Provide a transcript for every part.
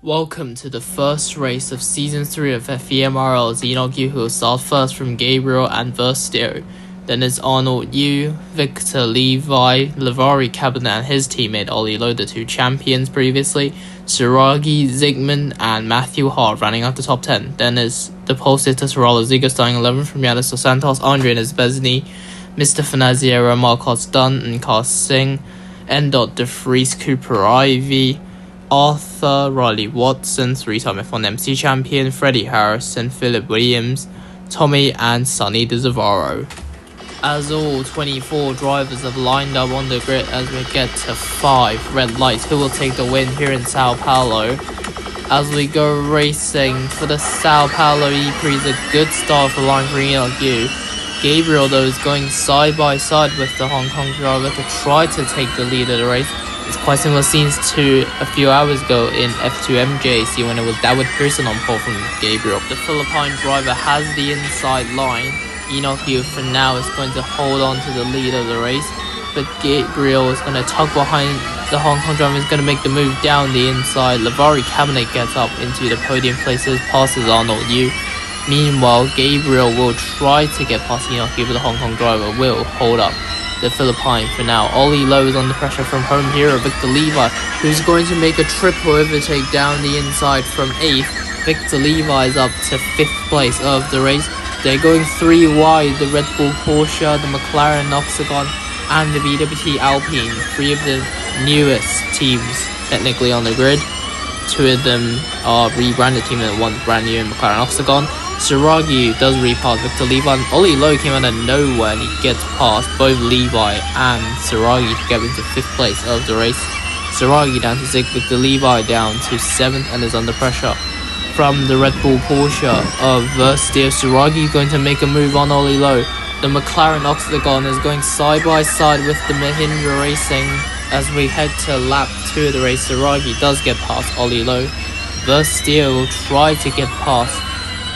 Welcome to the first race of Season 3 of F.E.M.R.L. Enoch Yu, who will start first from Gabriel and Verstio. Then it's Arnold Yu, Victor Levi, Lavari Cabinet and his teammate Ollie Lowe, the two champions previously, Suragi, Zygmunt and Matthew Hart running out the top 10. Then it's the pole sitter Sarala Ziga starting 11th from Yanis Dos Santos, Andre Nesbesny, Mr. Fanaziera, Marcos Dunn and Carl Singh, N. De Vries, Cooper Ivy, Arthur, Riley Watson, 3-time F1 MC champion, Freddie Harrison, Philip Williams, Tommy and Sonny DeZavaro. As all 24 drivers have lined up on the grid as we get to 5 red lights, who will take the win here in Sao Paulo. As we go racing for the Sao Paulo Prix, a good start for line for Enoch Yu. Gabriel though is going side by side with the Hong Kong driver to try to take the lead of the race. It's quite similar scenes to a few hours ago in F.E.M.R.L when it was David Pearson on pole from Gabriel. The Philippine driver has the inside line. Enoch Yu for now is going to hold on to the lead of the race, but Gabriel is going to tug behind the Hong Kong driver, is going to make the move down the inside. Lavari Cabinet gets up into the podium places, passes Arnold Yu. Meanwhile, Gabriel will try to get past Enoch Yu, but the Hong Kong driver will hold up the Philippine for now. Ollie Lowe is under pressure from home hero Victor Levi, who's going to make a triple overtake down the inside from 8th. Victor Levi is up to 5th place of the race. They're going 3 wide, the Red Bull Porsche, the McLaren Octagon and the BWT Alpine, 3 of the newest teams technically on the grid. 2 of them are rebranded team and one brand new McLaren Octagon. Suragi does repass Victor Levi, and Ollie Lowe came out of nowhere and he gets past both Levi and Suragi to get into 5th place of the race. Suragi down to 6th, Victor Levi down to 7th and is under pressure from the Red Bull Porsche of Verstio. Suragi going to make a move on Ollie Lowe. The McLaren Octagon is going side by side with the Mahindra Racing as we head to lap 2 of the race. Suragi does get past Ollie Lowe. Verstio will try to get past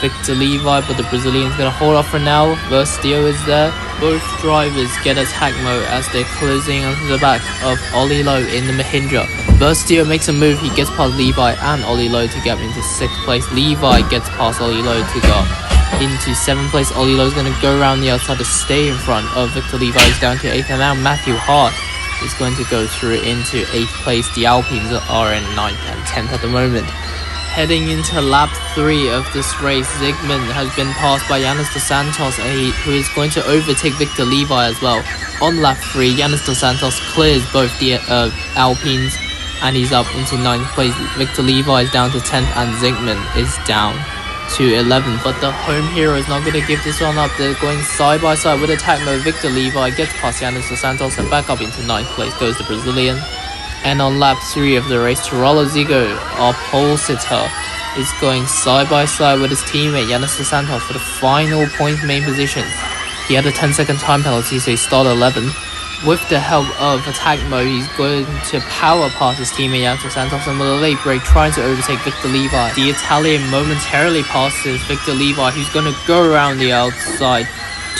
Victor Levi, but the Brazilian's going to hold off for now. Verstio is there. Both drivers get attack mode as they're closing onto the back of Ollie Lowe in the Mahindra. Verstio makes a move, he gets past Levi and Ollie Lowe to get into 6th place. Levi gets past Ollie Lowe to go into 7th place. Ollie Lowe's going to go around the outside to stay in front of Victor Levi. He's down to 8th, and now Matthew Hart is going to go through into 8th place. The Alpines are in 9th and 10th at the moment. Heading into lap 3 of this race, Zygmunt has been passed by Yanis Dos Santos, who is going to overtake Victor Levi as well. On lap 3, Yanis Dos Santos clears both the Alpines and he's up into 9th place. Victor Levi is down to 10th and Zygmunt is down to 11th. But the home hero is not going to give this one up. They're going side by side with attack mode. Victor Levi gets past Yanis Dos Santos and back up into 9th place goes the Brazilian. And on lap 3 of the race, Sarala Ziga, our pole sitter, is going side by side with his teammate Yanis Dos Santos for the final point main positions. He had a 10-second time penalty, so he started 11th. With the help of attack mode, he's going to power past his teammate Yanis Dos Santos, and with a late break trying to overtake Victor Levi. The Italian momentarily passes Victor Levi, who's going to go around the outside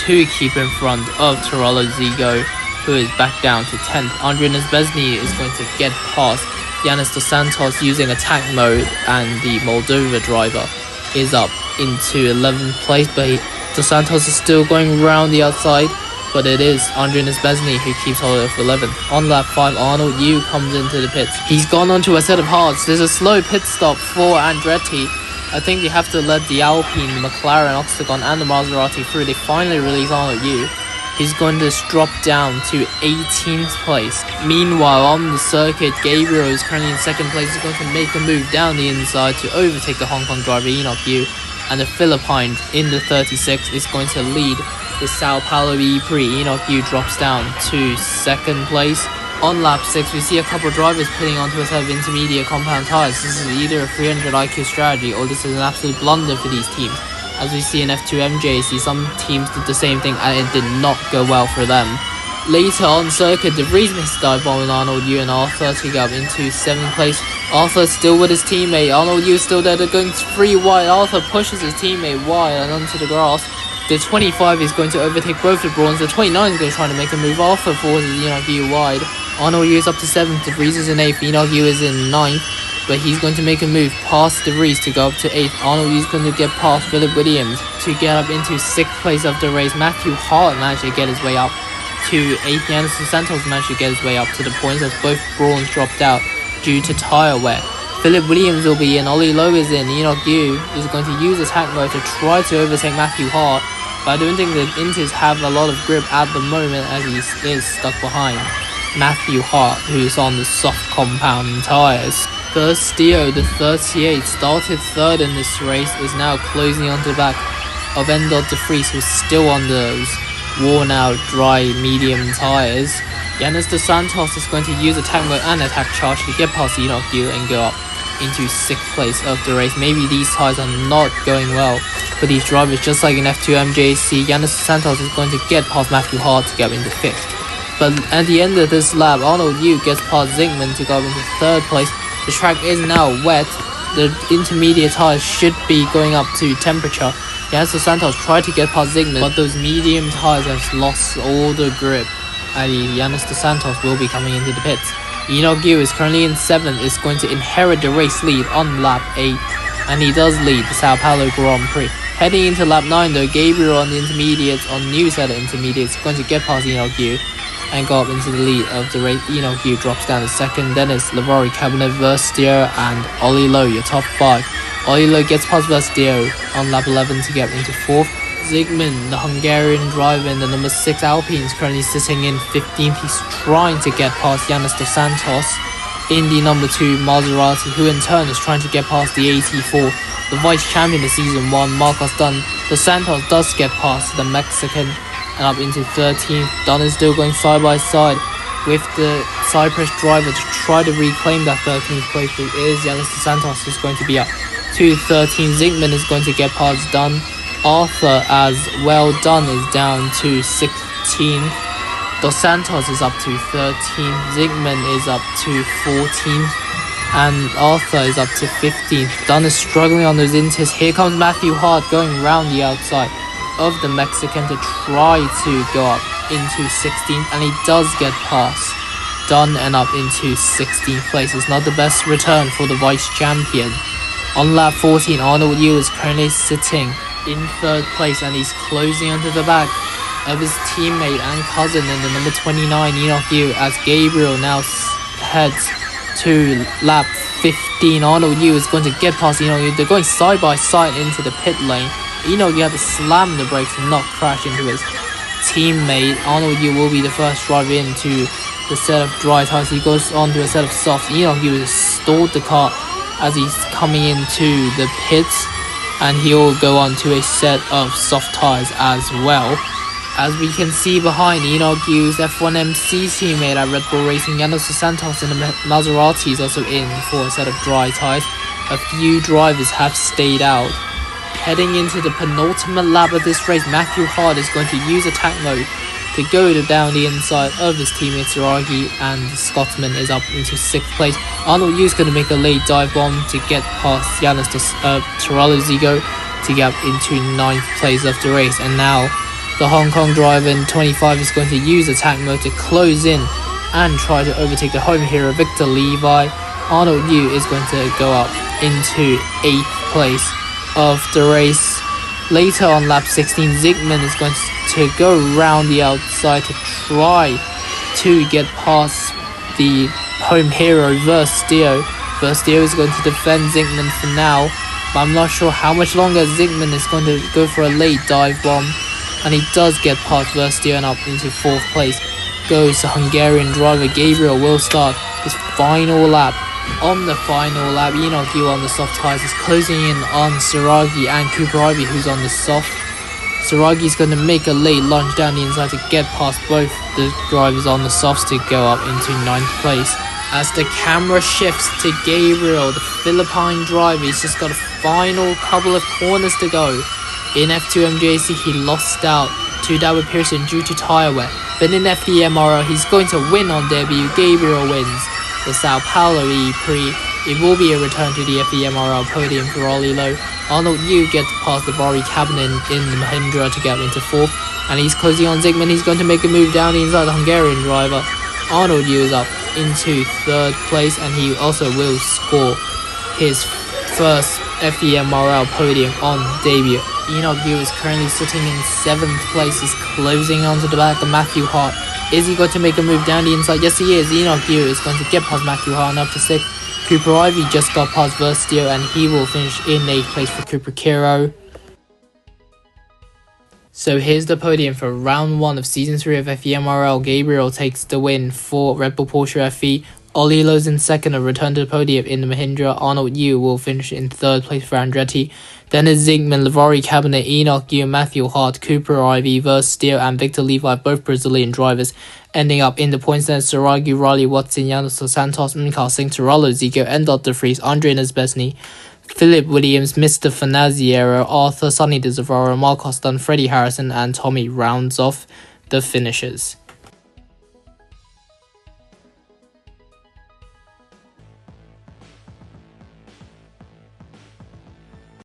to keep in front of Sarala Ziga, who is back down to 10th. Andre Nesbesny is going to get past Yanis Dos Santos using attack mode, and the Moldova driver is up into 11th place, but Dos Santos is still going around the outside, but it is Andre Nesbesny who keeps hold of 11th. On lap 5, Arnold Yu comes into the pits. He's gone onto a set of hards. There's a slow pit stop for Andretti. I think they have to let the Alpine, the McLaren Octagon and the Maserati through. They finally release Arnold Yu. He's going to drop down to 18th place. Meanwhile, on the circuit, Gabriel is currently in 2nd place. He's going to make a move down the inside to overtake the Hong Kong driver Enoch Yu. And the Philippine in the 36th is going to lead the Sao Paulo Prix. Enoch Yu drops down to 2nd place. On lap 6, we see a couple of drivers putting onto a set of intermediate compound tyres. This is either a 300 IQ strategy or this is an absolute blunder for these teams. As we see in F.E.M.R.L, some teams did the same thing and it did not go well for them. Later on circuit, De Vries missed dive bomb with Arnold Yu and Arthur to go up into 7th place. Arthur still with his teammate. Arnold Yu still there. They're going 3 wide. Arthur pushes his teammate wide and onto the grass. The 25 is going to overtake both the Brawns. The 29 is going to try to make a move. Arthur forces Enoch Yu wide. Arnold Yu is up to 7th. De Vries is in 8th. Enoch Yu is in 9th. but he's going to make a move past De Vries to go up to 8th. Arnold Yu is going to get past Philip Williams to get up into 6th place of the race. Matthew Hart managed to get his way up to 8th. Giannis Dos Santos managed to get his way up to the points as both Brauns dropped out due to tyre wear. Philip Williams will be in, Ollie Lowe is in, Enoch Yu is going to use attack mode to try to overtake Matthew Hart, but I don't think the Inters have a lot of grip at the moment as he is stuck behind Matthew Hart, who's on the soft compound tyres. Verstio, the 38, started 3rd in this race, is now closing onto the back of Endod De Vries, who's still on those worn out dry medium tyres. Giannis Dos Santos is going to use attack mode and attack charge to get past Enoch Yu and go up into 6th place of the race. Maybe these tyres are not going well for these drivers, just like in F2 MJC. Giannis Dos Santos is going to get past Matthew Hart to get into 5th. But at the end of this lap, Arnold Yu gets past Zygmunt to go up into 3rd place. The track is now wet. The intermediate tyres should be going up to temperature. Giannis Dos Santos tried to get past Zygmunt, but those medium tyres have lost all the grip. And Giannis Dos Santos will be coming into the pits. Enoch Yu is currently in 7th, is going to inherit the race lead on lap 8, and he does lead the Sao Paulo Grand Prix. Heading into lap 9 though, Gabriel on the intermediates, on new set of intermediates, is going to get past Enoch Yu and go up into the lead of the race. Enoch Yu drops down to 2nd, then it's Lavari, Cabernet, Verstio and Ollie Lowe, your top 5. Ollie Lowe gets past Verstio on lap 11 to get into 4th. Zygmunt, the Hungarian driver in the number 6 Alpine, is currently sitting in 15th. He's trying to get past Giannis Dos Santos in the number 2 Maserati, who in turn is trying to get past the 84, the vice champion of season 1, Marcos Dunn. Dos Santos does get past the Mexican and up into 13th. Dunn is still going side by side with the Cyprus driver to try to reclaim that 13th place, who is Giannis Dos Santos, who's going to be up to 13. Zygmunt is going to get past Dunn. Arthur as well. Dunn is down to 16th. Dos Santos is up to 13th. Zygmunt is up to 14th. And Arthur is up to 15th. Dunn is struggling on those inters. Here comes Matthew Hart going round the outside of the Mexican to try to go up into 16th. And he does get past Dunn and up into 16th place. It's not the best return for the vice champion. On lap 14, Arnold Yu is currently sitting in 3rd place, and he's closing onto the back of his teammate and cousin in the number 29 Enoch Yu, as Gabriel now heads to lap 15. Arnold Yu is going to get past Enoch Yu. They're going side by side into the pit lane. Enoch Yu had to slam the brakes and not crash into his teammate. Arnold Yu will be the first driver into the set of dry tyres. He goes on to a set of softs. Enoch Yu has stalled the car as he's coming into the pits, and he'll go on to a set of soft tyres as well. As we can see behind, Enoch Yu's F1MC teammate at Red Bull Racing, Giannis Dos Santos in the Maserati, is also in for a set of dry tyres. A few drivers have stayed out. Heading into the penultimate lap of this race, Matthew Hart is going to use attack mode to go down the inside of his teammate Saragi, and the Scotsman is up into 6th place. Arnold Yu is going to make a late dive bomb to get past Giannis Torello Zigo to get up into 9th place of the race. And now the Hong Kong driver in 25 is going to use attack mode to close in and try to overtake the home hero Victor Levi. Arnold Yu is going to go up into 8th place of the race. Later on lap 16, Zygmunt is going to go round the outside to try to get past the home hero Verstio. Verstio is going to defend Zygmunt for now, but I'm not sure how much longer. Zygmunt is going to go for a late dive bomb, and he does get past Verstio and up into 4th place. Goes the Hungarian driver Gabriel will start his final lap. On the final lap, Enoch Yu on the soft tyres is closing in on Saragi and Cooper Ivy, who's on the soft. Saragi's going to make a late lunge down the inside to get past both the drivers on the softs to go up into 9th place. As the camera shifts to Gabriel, the Philippine driver, he's just got a final couple of corners to go. In F2 MJC, he lost out to David Pearson due to tyre wear, but in F.E.M.R.L, he's going to win on debut. Gabriel wins the Sao Paulo Prix. It will be a return to the F.E.M.R.L podium for Ollie Lowe. Arnold Yu gets past the Lavari Cabernet in the Mahindra to get into 4th, and he's closing on Zygmunt. He's going to make a move down the inside the Hungarian driver. Arnold Yu is up into 3rd place, and he also will score his first F.E.M.R.L podium on debut. Enoch Yu is currently sitting in 7th place, is closing onto the back of Matthew Hart. Is he going to make a move down the inside? Yes, he is. Enoch Yu is going to get past Matthew Hart and up to 6th. Cooper Ivy just got past Versio, and he will finish in 8th place for Cooper Kiro. So here's the podium for round 1 of season 3 of F.E.M.R.L. Gabriel takes the win for Red Bull Porsche FE. Ollie Lowe's in 2nd and return to the podium in the Mahindra. Arnold Yu will finish in 3rd place for Andretti. Then is Zygmunt, Livari Cabinet, Enoch Yu, Matthew Hart, Cooper Ivy, Versteer and Victor Levi, both Brazilian drivers. Ending up in the points then Saragi, Riley, Watson, Janos Dos Santos, Mikael Singh, Tarallo, Zico, Endot De Vries, Andre Nesbesny, Philip Williams, Mr. Fanaziero, Arthur, Sonny De Zavaro, Marcos Dunn, Freddie Harrison and Tommy rounds off the finishers.